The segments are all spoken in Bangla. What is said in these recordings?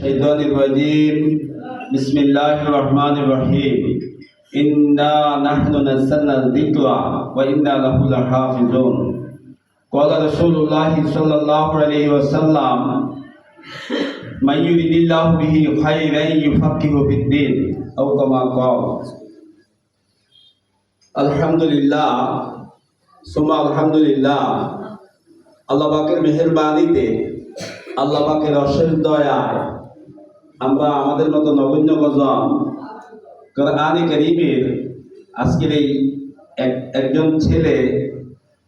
الشيطان الرجيم بسم الله الرحمن الرحيم إنا نحن نزلنا الذكر وإنا له لحافظون قال رسول الله صلى الله عليه وسلم من يريد الله به خيرا يفقهه في الدين أو كما قال الحمد لله ثم الحمد لله আল্লাহ পাকের মেহেরবানিতে আল্লাহ পাকের অশেষ দয়ায় আমরা আমাদের মতো নগণ্য কজন কোরআনে কারীমের আজকের এই একজন ছেলে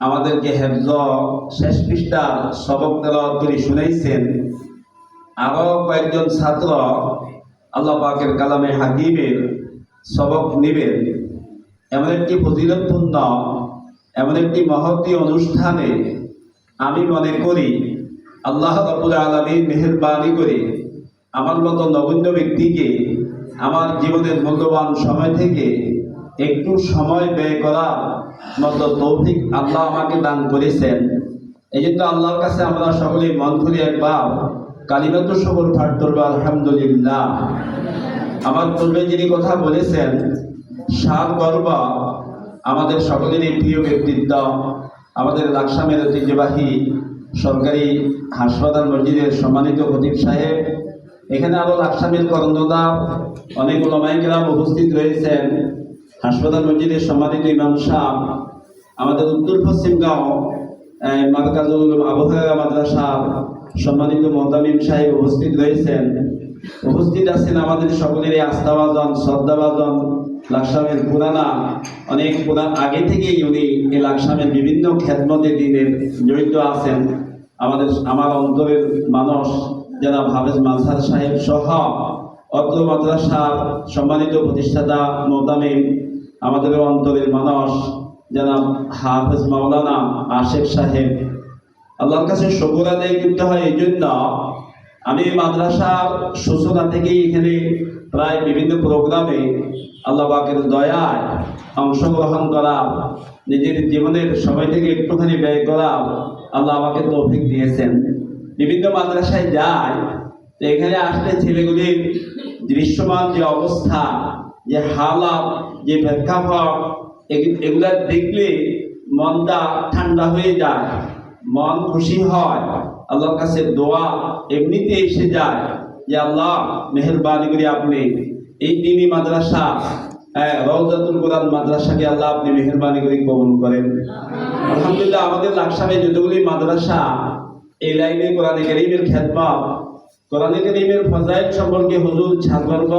আমাদেরকে হেফজ শেষ পৃষ্ঠার সবক তেলাওয়াত করে শুনাইছেন। আরও কয়েকজন ছাত্র আল্লাহ পাকের কালামে হাকিমের সবক নেবেন। এমন একটি ফজিলতপূর্ণ এমন একটি মহতী অনুষ্ঠানে আমি মনে করি আল্লাহ রাব্বুল আলামিন মেহেরবানি করে আমার মতো নগণ্য ব্যক্তিকে আমার জীবনের মূল্যবান সময় থেকে একটু সময় ব্যয় করার মতো তৌফিক আল্লাহ আমাকে দান করেছেন। এই জন্য আল্লাহর কাছে আমরা সকলে মন খুলে একবার কালিমাতুল শুকর পাঠ করব আলহামদুলিল্লাহ। আমার পূর্বে যিনি কথা বলেছেন শাহ গর্ব আমাদের সকলেরই প্রিয় ব্যক্তিত্ব, আমাদের লাকসামের ঐতিহ্যবাহী সরকারি হাসপাতাল মসজিদের সম্মানিত খতিব সাহেব, এখানে আরও লাকসামের কর্ণধার অনেক ওলামায়ে কেরাম উপস্থিত রয়েছেন, হাসপাতাল মসজিদের সম্মানিত ইমাম সাহেব, আমাদের উত্তর পশ্চিম গাঁও মারকাজুল আবু হুরায়রা মাদ্রাসার সম্মানিত মোহতামিম সাহেব উপস্থিত রয়েছেন। উপস্থিত আছেন আমাদের সকলেরই আস্থাভাজন শ্রদ্ধাভাজন লাকসামের পুরানা অনেক পুরান আগে থেকেই উনি এই লাকসামের বিভিন্ন খেদমতে দিনের জড়িত আছেন। আমার অন্তরের মানুষ যারা হাফেজ মানসার সাহেব সহ অত্র মাদ্রাসার সম্মানিত প্রতিষ্ঠাতা মোহতামিম, আমাদের অন্তরের মানুষ যারা হাফেজ মাওলানা আশেক সাহেব, আল্লাহর কাছে শুকর আদায় করতে হয়। এই জন্য আমি মাদ্রাসার সূচনা থেকেই এখানে প্রায় বিভিন্ন প্রোগ্রামে আল্লাহ পাকের দয়ায় অংশগ্রহণ করা, নিজের জীবনের সময় থেকে একটুখানি ব্যয় করা আল্লাহ আমাকে তৌফিক দিয়েছেন। বিভিন্ন মাদ্রাসায় যায়, তো এখানে আসলে ছেলেগুলির দৃশ্যমান যে অবস্থা, যে হালাত, যে প্রেক্ষাপট, এগুলা দেখলে মনটা ঠান্ডা হয়ে যায়, মন খুশি হয়, আল্লাহর কাছে দোয়া এমনিতে এসে যায় যে আল্লাহ মেহেরবানি করে আপনি এই দিনী মাদ্রাসা রওজাতুল কোরআন মাদ্রাসাকে আল্লাহ আপনি মেহেরবানি করে কবুল করেন। আলহামদুলিল্লাহ আমাদের লাকসামে যতগুলি মাদ্রাসা এই লাইনে কোরআনে কারীমের খেদমত, কোরআনে কারীমের ফজাইল সম্পর্কে হুজুর ছাত্রবর্গ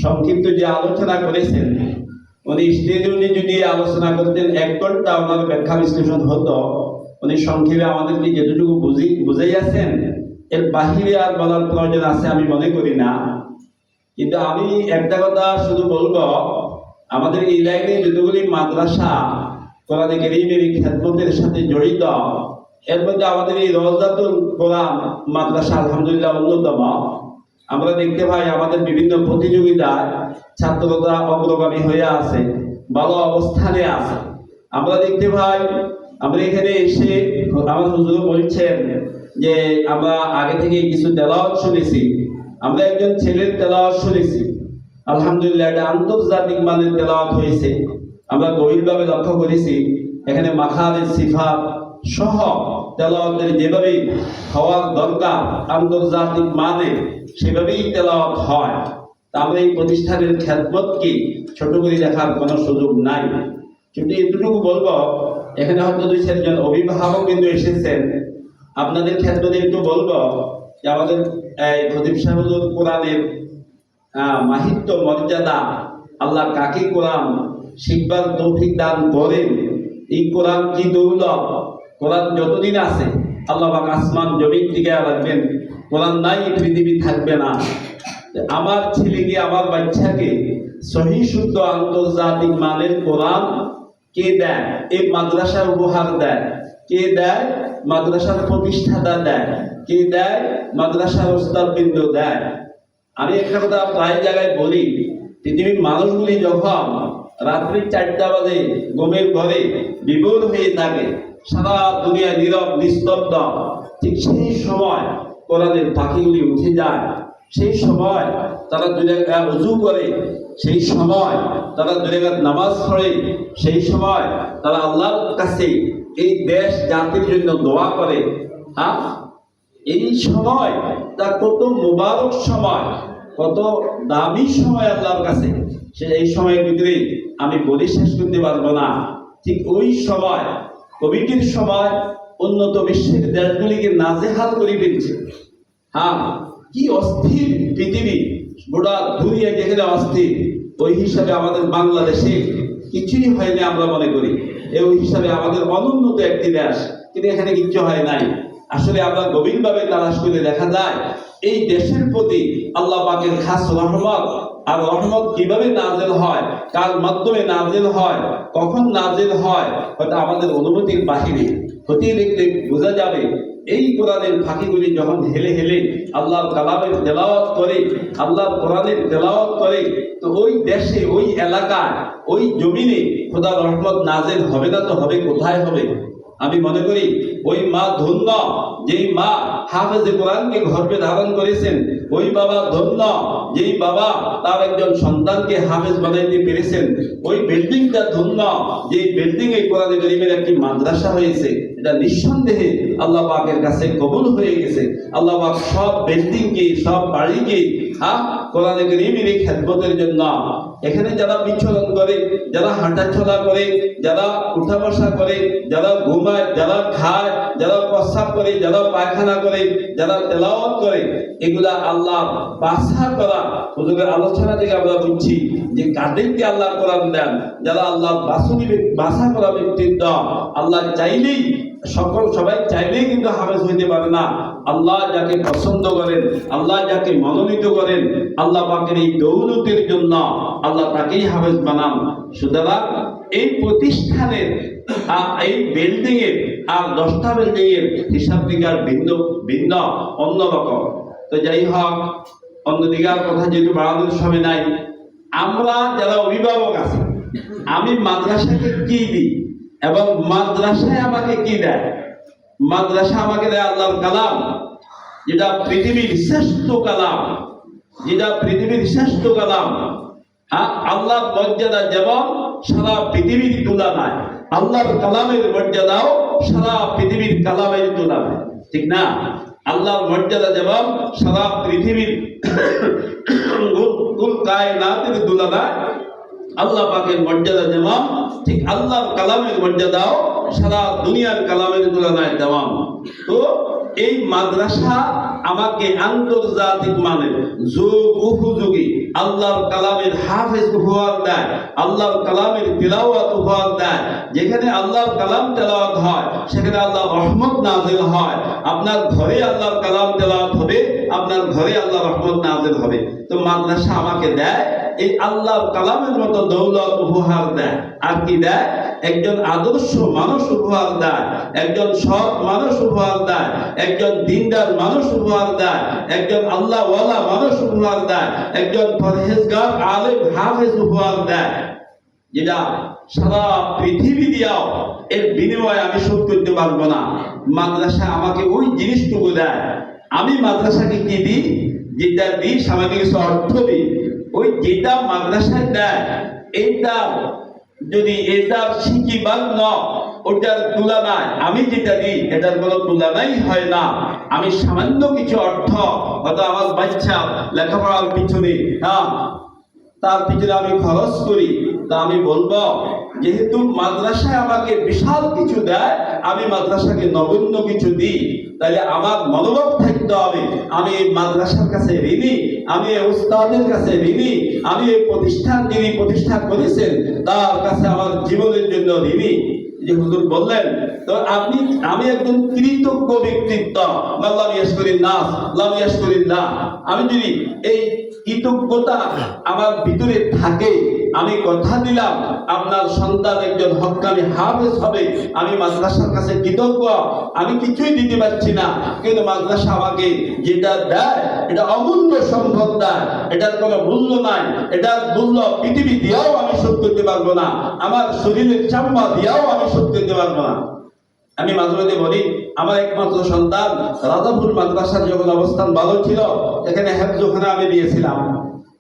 সংক্ষিপ্ত যে আলোচনা করেছেন, উনি স্টেজে যদি আলোচনা করতেন 1 ঘন্টা ওনার ব্যাখ্যা বিশ্লেষণ হতো। উনি সংক্ষেপে আমাদেরকে যেটুকু বুঝাইয়াছেন এর বাহিরে আর বলার প্রয়োজন আছে আমি মনে করি না। কিন্তু আমি একটা কথা শুধু বলবো, আমাদের এই লাইনে যতগুলি মাদ্রাসা কোরআনে কারীমের এই খেদমতের সাথে জড়িত, এর মধ্যে আমাদের এই রওজাতুল কোরআন মাদ্রাসা আলহামদুলিল্লাহ অন্যতম। আমরা দেখতে পাই আমাদের বিভিন্ন প্রতিযোগিতায় ছাত্ররা অগ্রগামী হয়ে আছে, ভালো অবস্থানে আছে। আমরা দেখতে পাই আমরা এখানে এসে আমার হুজুর বলছেন যে আমরা আগে থেকে কিছু তেলাওয়াত শুনেছি, আমরা একজন ছেলের তেলাওয়াত শুনেছি, আলহামদুলিল্লাহ এটা আন্তর্জাতিক মানের তেলাওয়াত হয়েছে। আমরা গভীরভাবে লক্ষ্য করেছি এখানে মাখারেজ সিফাত সহ তেলাওয়াতের যেভাবে হওয়ার দরকার আন্তর্জাতিক মানে সেভাবেই তেলাওয়াত হয়। তা আমরা এই প্রতিষ্ঠানের খেদমতকে ছোট করে দেখার কোনো সুযোগ নাই। কিন্তু এতটুকু বলবো, এখানে হয়তো 2-4 অভিভাবক কিন্তু এসেছেন, আপনাদের ক্ষেত্রে একটু বলবো যে আমাদের খতিব সাহেব কোরআনের মাহিত্য মর্যাদা, আল্লাহ কাকে কোরআন শিখবার তৌফিক দান করেন, এই কোরআন কি দৌলত, কোরআন যতদিন আছে আল্লাহ পাক আসমান জমিন দিকে রাখবেন, কোরআন নাই পৃথিবী থাকবে না। আমার ছেলেকে আমার বাচ্চাকে সহি শুদ্ধ আন্তর্জাতিক মানের কোরআন কে দেয়? এই মাদ্রাসা উপহার দেয়। কে দেয়? মাদ্রাসার প্রতিষ্ঠাতা দেয়। কে দেয়? মাদ্রাসার ওস্তাদবৃন্দ দেয়। আমি একটা কথা প্রায় জায়গায় বলি, পৃথিবীর মানুষগুলি যখন রাত্রি 4টা বাজে ঘুমের ঘরে বিভোর হয়ে থাকে, সারা দুনিয়া নীরব নিস্তব্ধ, ঠিক সেই সময় কোরআনের পাখিগুলি উঠে যায়, সেই সময় তারা 2 রাকাত ওযু করে, সেই সময় তারা 2 রাকাত নামাজ পড়ে, সেই সময় তারা আল্লাহর কাছে এই দেশ জাতির জন্য দোয়া করে। হ্যাঁ, এই সময় তা কত মুবারক সময়, কত দামি সময় আল্লাহর কাছে। এই সময়ের ভিতরে আমি বলে শেষ করতে পারবো না। ঠিক ওই সময়, কোভিডের সময় উন্নত বিশ্বের দেশগুলিকে নাজেহাল করে ফেলছে। হ্যাঁ, কি অস্থির পৃথিবী, গোটা দুনিয়া যেখানে অস্থির, ওই হিসাবে আমাদের বাংলাদেশে কিছুই হয়নি আমরা মনে করি। ওই হিসাবে আমাদের অনুন্নত একটি দেশ, কিন্তু এখানে কিচ্ছু হয় নাই। আসলে আমরা গভীরভাবে তালাশ করে দেখা যায় এই দেশের প্রতি আল্লাহ পাকের খাস রহমত। আর রহমত কিভাবে নাজিল হয়, কার মাধ্যমে নাজিল হয়, কখন নাজিল হয়, হয়তো আমাদের অনুমতির বাহিরে। খতিয়ে দেখলে বোঝা যাবে এই কোরআনের ফাঁকিগুলি যখন হেলে হেলে আল্লাহর কালামের তেলাওয়াত করে, আল্লাহর কোরআনের তেলাওয়াত করে, তো ওই দেশে, ওই এলাকায়, ওই জমিনে খোদার রহমত নাজিল হবে না তো হবে কোথায় হবে? আমি মনে করি ওই মা ধন্য, যেই মা হাফেজে কোরআনকে গর্ভে ধারণ করেছেন। ওই বাবা ধন্য, যেই বাবা তার একজন সন্তানকে হাফেজ বানাইতে পেরেছেন। ওই বিল্ডিংটা ধন্য, যেই বিল্ডিং এ কোরআনে কারীমের একটি মাদ্রাসা হয়েছে। এটা নিঃসন্দেহে আল্লাহ পাকের কাছে কবুল হয়ে গেছে। আল্লাহ পাক সব বিল্ডিংকে, সব বাড়িকে কোরআনে কারীমের এই খেদমতের জন্য, এখানে যারা বিচরণ করে, যারা হাঁটাচলা করে, যারা উঠা বসা করে, যারা ঘুমায়, যারা খায়, যারা প্রস্রাব করে, যারা পায়খানা করে, যারা তেলাওয়াত করে, এগুলা আল্লাহ বাছা করা। হুজুরের আলোচনা থেকে আমরা বুঝছি যে কাদেরকে আল্লাহ কোরআন দেন, যারা আল্লাহ বাছা করা ব্যক্তিত্ব। আল্লাহ চাইলেই সবাই চাইলেই কিন্তু হাফেজ হইতে পারে না। আল্লাহ যাকে পছন্দ করেন, আল্লাহ যাকে মনোনীত করেন, আল্লাহ পাকের এই দৌলতের জন্য আল্লাহ তাকেই হাফেজ বানান। সুতরাং এই প্রতিষ্ঠানের, এই বিল্ডিং এর আর 10টা বিল্ডিং এর হিসাব নিকাশ ভিন্ন ভিন্ন, অন্যরকম। তো যাই হোক, অন্যদিকের কথা যেহেতু বাড়ানোর সময় নাই, আমরা যারা অভিভাবক আছি, আমি মাদ্রাসাকে কি দিই এবং মাদ্রাসায় আমাকে কি দেয়? মাদ্রাসা আমাকে দেয় আল্লাহর কালাম, যেটা পৃথিবীর শ্রেষ্ঠ কালাম, যেটা পৃথিবীর শ্রেষ্ঠ কালাম। আল্লাহর মর্যাদা যেমন সারা পৃথিবীর তুলনায়, আল্লাহর কালামের মর্যাদাও সারা পৃথিবীর কালামের তুলনায়, ঠিক না? আল্লাহর মর্যাদা যেমন সারা পৃথিবীর কুল কায়নাতের তুলনায়, আল্লাহ পাকের মর্যাদা যেমন, ঠিক আল্লাহর কালামের মর্যাদাও সারা দুনিয়ার কালামের তুলনায় তেমন। তো এই মাদ্রাসা আমাকে আন্তর্জাতিক মানের যুগ উপযোগী আল্লাহর কালামের হাফেজ উপহার দেয়, আল্লাহর কালামের তিলাওয়াত উপহার দেয়। যেখানে আল্লাহর কালাম তেলাওয়াত হয়, সেখানে আল্লাহর রহমত নাজিল হয়। আপনার ঘরে আল্লাহর কালাম তেলাওয়াত হবে, আপনার ঘরে আল্লাহর রহমত নাজিল হবে। তো মাদ্রাসা আমাকে দেয় এই আল্লাহর কালামের মতো দৌলত উপহার দেয়। আর কি দেয়? একজন আদর্শ মানুষ উপহার দেয়, একজন সৎ মানুষ উপহার দেয়, একজন দিনদার মানুষ উপহার দেয়, একজন আল্লাহওয়ালা মানুষ উপহার দেয়, একজন পরহেজগার আলেম হাফেজ উপহার দেয়, যেটা সারা পৃথিবী দিয়াও এর বিনিময়ে আমি শোধ করতে পারবো না। মাদ্রাসা আমাকে ওই জিনিসটুকু দেয়। আমি মাদ্রাসাকে কি দিই? যেটা দিই সামাজিক কিছু অর্থ দিই। ওই যেটা মাদ্রাসায় দেয়, এইটা যদি এটার শিকিবার ন, ওটার তুলনায় আমি যেটা দিই এটার কোনো তুলনাই হয় না। আমি সামান্য কিছু অর্থ, হয়তো আমার বাচ্চা লেখাপড়ার পিছনে, তার পিছনে আমি খরচ করি, তা আমি বলবো যেহেতু মাদ্রাসায় আমাকে বিশাল কিছু দেয়, আমি মাদ্রাসাকে নগণ্য কিছু দিই, তাহলে আমার মনোভাব থাকতে হবে আমি এই মাদ্রাসার কাছে ঋণী, আমি এই উস্তাদের কাছে ঋণী, আমি এই প্রতিষ্ঠান যিনি প্রতিষ্ঠা করেছেন তার কাছে আমার জীবনের জন্য ঋণী। যে হুজুর বললেন, তো আমি একজন কৃতজ্ঞ ব্যক্তিত্ব। আমি যদি এই কৃতজ্ঞতা আমার ভিতরে থাকে, আমি কথা দিলাম আপনার সন্তান একজন হক্কানি হাফেজ হবে, আমি মাদ্রাসার কাছে কৃতজ্ঞ। আমি কিছুই দিতে পারছি না, কিন্তু মাদ্রাসা আমাকে যেটা দেয় এটা অমূল্য সম্পদ দেয়, এটার কোনো মূল্য নাই। এটার মূল্য পৃথিবী দিয়েও আমি শোধ করতে পারবো না, আমার শরীরের চামড়া দিয়েও আমি শোধ করতে পারবো না। আমি মাঝে মাঝে বলি, আমার একমাত্র সন্তান রাজাপুর মাদ্রাসার যখন অবস্থান ভালো ছিল, এখানে হেফজোখানা আমি দিয়েছিলাম।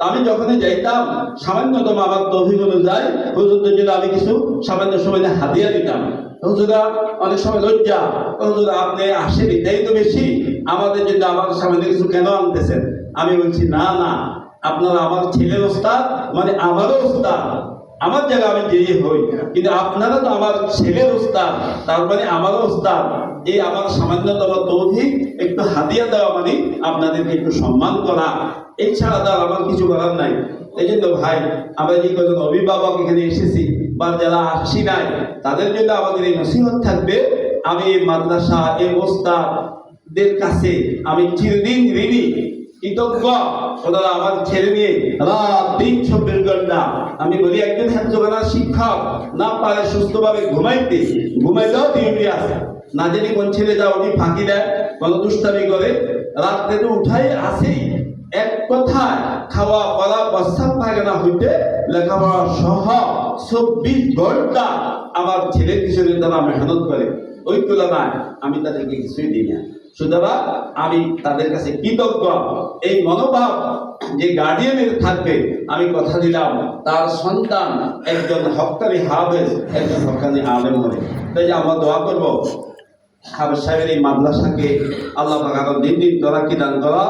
আমি যখনই যাইতাম সামান্যতম আমার তৌফিক অনুযায়ী হুজুরদের জন্য আমি কিছু সামান্য সময় হাদিয়া দিতাম। হুজুরা অনেক সময় লজ্জা, হুজুর আপনি আসেন এটাই তো বেশি, আমাদের জন্য আমাদের সামনে কিছু কেন আনতেছেন? আমি বলছি না না, আপনারা আমার ছেলের ওস্তাদ, মানে আমারও ওস্তাদ, আমার জায়গা আমি যেই হই, কিন্তু আপনারা তো আমার ছেলের ওস্তাদ, তার মানে আমারও ওস্তাদ। এই আমার সামান্যতম তৌফিক একটু হাদিয়া দেওয়া মানে আপনাদেরকে একটু সম্মান করা, এছাড়া তার আমার কিছু করার নাই। এই জন্য ভাই, আমরা যে কজন অভিভাবক এখানে এসেছি বা যারা আসছি নাই, তাদের জন্য আমাদের এই নসিহত থাকবে, আমি এই মাদ্রাসা এই ওস্তাদদের কাছে আমি চিরদিন ঋণী, কৃতজ্ঞ। ওনারা আমার ছেলে নিয়ে রাত দিন 24 ঘন্টা, আমি বলি একজন হেফজোখানার শিক্ষক না পারে সুস্থভাবে ঘুমাইলেও ডিউটি আছে, না জানি কোন ছেলে যা উনি ফাঁকি দেয়, কোনো দুষ্টামি করে, রাত্রে তো উঠাই আসেই। এক কথায় খাওয়া পড়া প্রস্তাব পায়খানা হইতে লেখাপড়া সহ 24 ঘন্টা আমার ছেলের পিছনে তারা মেহনত করে। ওই তুলনায় আমি তাদেরকে কিছুই দিই না। সুতরাং আমি তাদের কাছে কৃতজ্ঞ। এই মনোভাব যে গার্ডিয়ানের থাকবে, আমি কথা দিলাম তার সন্তান একজন হক্কানি হাফেজ, একজন হক্কানি আলেম হবে। তাই যে আমরা দোয়া করবো হাফেজ সাহেবের এই মাদ্রাসাকে আল্লাহ পাক আরো দিন দিন তরাক্কি দান করা,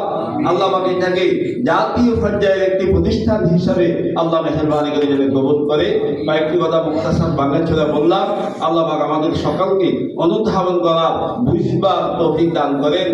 আল্লাহ পাক এটাকে জাতীয় পর্যায়ের একটি প্রতিষ্ঠান হিসাবে আল্লাহ মেহেরবানি করে যেন কবুল করে। বা একটি কথা মুক্তাসার বাংলাচোরা বললাম, আল্লাহ পাক আমাদের সকলকে অনুধাবন করা বুঝবার তৌফিক দান করেন।